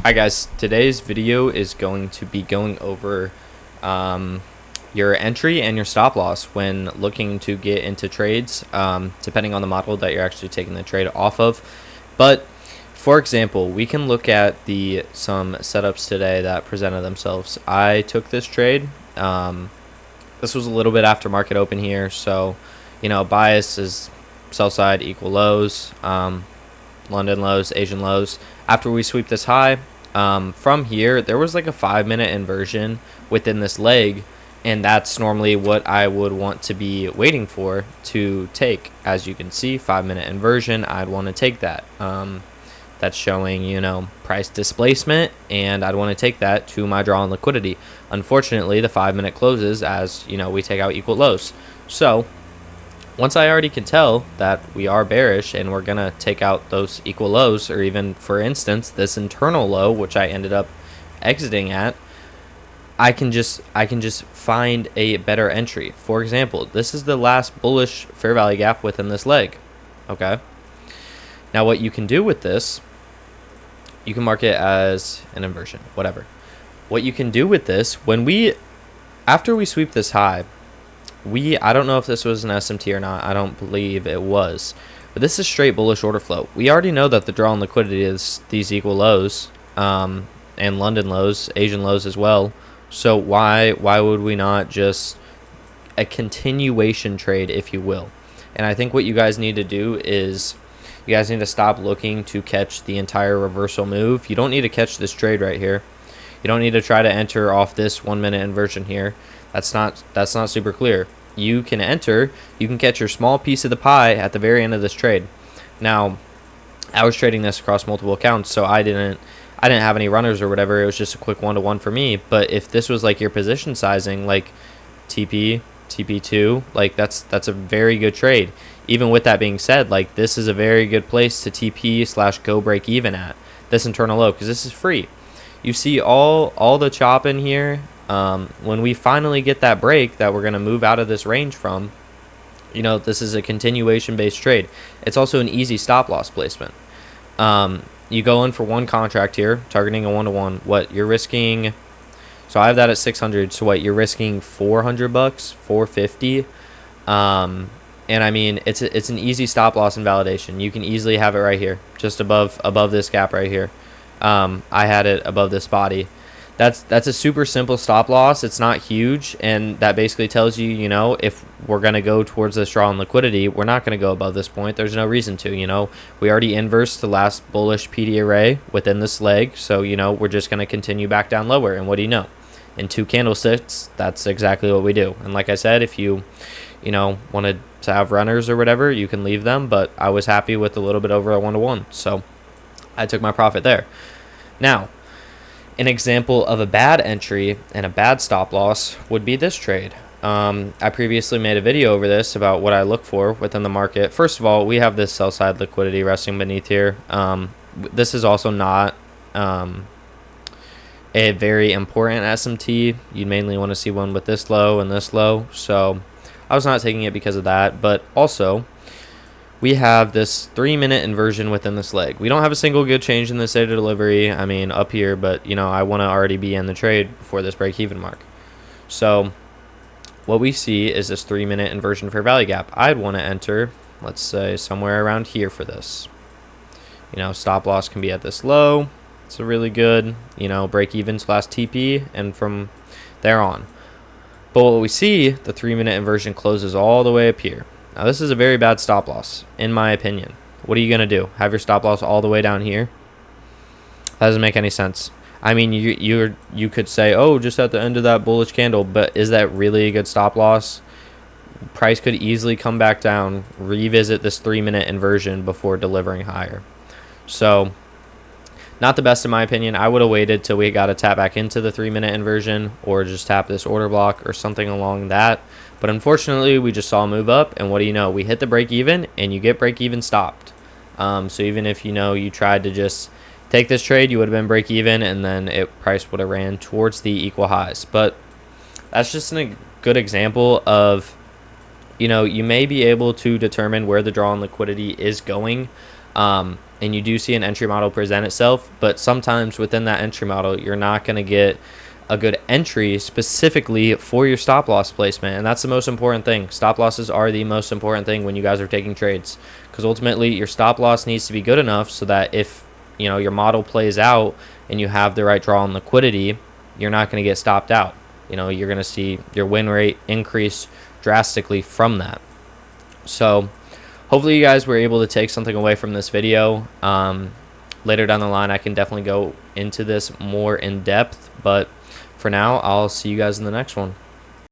Hi guys, today's video is going to be going over your entry and your stop loss when looking to get into trades, depending on the model that you're actually taking the trade off of. But for example, we can look at some setups today that presented themselves. I took this trade. This was a little bit after market open here, so bias is sell side equal lows, London lows, Asian lows. After we sweep this high, from here, there was like a 5-minute inversion within this leg, and that's normally what I would want to be waiting for to take. As you can see, 5-minute inversion, I'd want to take that. That's showing, price displacement, and I'd want to take that to my draw on liquidity. Unfortunately, the 5-minute closes as, we take out equal lows. So once I already can tell that we are bearish and we're going to take out those equal lows, or even, for instance, this internal low, which I ended up exiting at, I can just find a better entry. For example, this is the last bullish fair value gap within this leg. Okay. Now what you can do with this, you can mark it as an inversion, whatever. What you can do with this, after we sweep this high, I don't know if this was an SMT or not. I don't believe it was. But this is straight bullish order flow. We already know that the draw on liquidity is these equal lows, and London lows, Asian lows as well. So why would we not just a continuation trade, if you will? And I think what you guys need to do is you guys need to stop looking to catch the entire reversal move. You don't need to catch this trade right here. You don't need to try to enter off this 1-minute inversion here. That's not super clear. You can enter, you can catch your small piece of the pie at the very end of this trade. Now, I was trading this across multiple accounts, so I didn't have any runners or whatever. It was just a quick 1-to-1 for me. But if this was like your position sizing, like TP, TP2, like that's a very good trade. Even with that being said, like this is a very good place to TP/go break even at this internal low, because this is free. You see all the chop in here. When we finally get that break that we're going to move out of this range from, this is a continuation based trade. It's also an easy stop loss placement. You go in for one contract here, targeting a 1-to-1. What you're risking, so I have that at 600. So what you're risking, $400, $450. And I mean, it's an easy stop loss invalidation. You can easily have it right here, just above this gap right here. I had it above this body. That's a super simple stop loss. It's not huge, and that basically tells you, if we're going to go towards this draw on liquidity, we're not going to go above this point. There's no reason to, we already inversed the last bullish PD array within this leg, so, we're just going to continue back down lower. And what do you know? In 2 candlesticks, that's exactly what we do. And like I said, if you wanted to have runners or whatever, you can leave them, but I was happy with a little bit over a 1-to-1, so I took my profit there. Now, an example of a bad entry and a bad stop loss would be this trade. I previously made a video over this about what I look for within the market. First of all, we have this sell side liquidity resting beneath here. This is also not a very important SMT. You'd mainly want to see one with this low and this low. So I was not taking it because of that. But also, we have this 3-minute inversion within this leg. We don't have a single good change in this data delivery. I mean, up here, but, I want to already be in the trade before this break-even mark. So what we see is this 3-minute inversion fair value gap. I'd want to enter, let's say, somewhere around here for this. Stop loss can be at this low. It's a really good, break-even / TP, and from there on. But what we see, the 3-minute inversion closes all the way up here. Now, this is a very bad stop loss, in my opinion. What are you going to do? Have your stop loss all the way down here? That doesn't make any sense. I mean, you could say, oh, just at the end of that bullish candle, but is that really a good stop loss? Price could easily come back down, revisit this 3-minute inversion before delivering higher. So, not the best in my opinion. I would have waited till we got to tap back into the 3-minute inversion, or just tap this order block or something along that. But unfortunately, we just saw a move up, and what do you know? We hit the break even, and you get break even stopped. So even if you tried to just take this trade, you would have been break even, and then price would have ran towards the equal highs. But that's just a good example of, you may be able to determine where the draw on liquidity is going. and you do see an entry model present itself, but sometimes within that entry model, you're not going to get a good entry specifically for your stop loss placement. And that's the most important thing. Stop losses are the most important thing when you guys are taking trades, because ultimately your stop loss needs to be good enough so that if your model plays out and you have the right draw on liquidity, you're not going to get stopped out. You're going to see your win rate increase drastically from that. So hopefully you guys were able to take something away from this video. Later down the line, I can definitely go into this more in depth, but for now, I'll see you guys in the next one.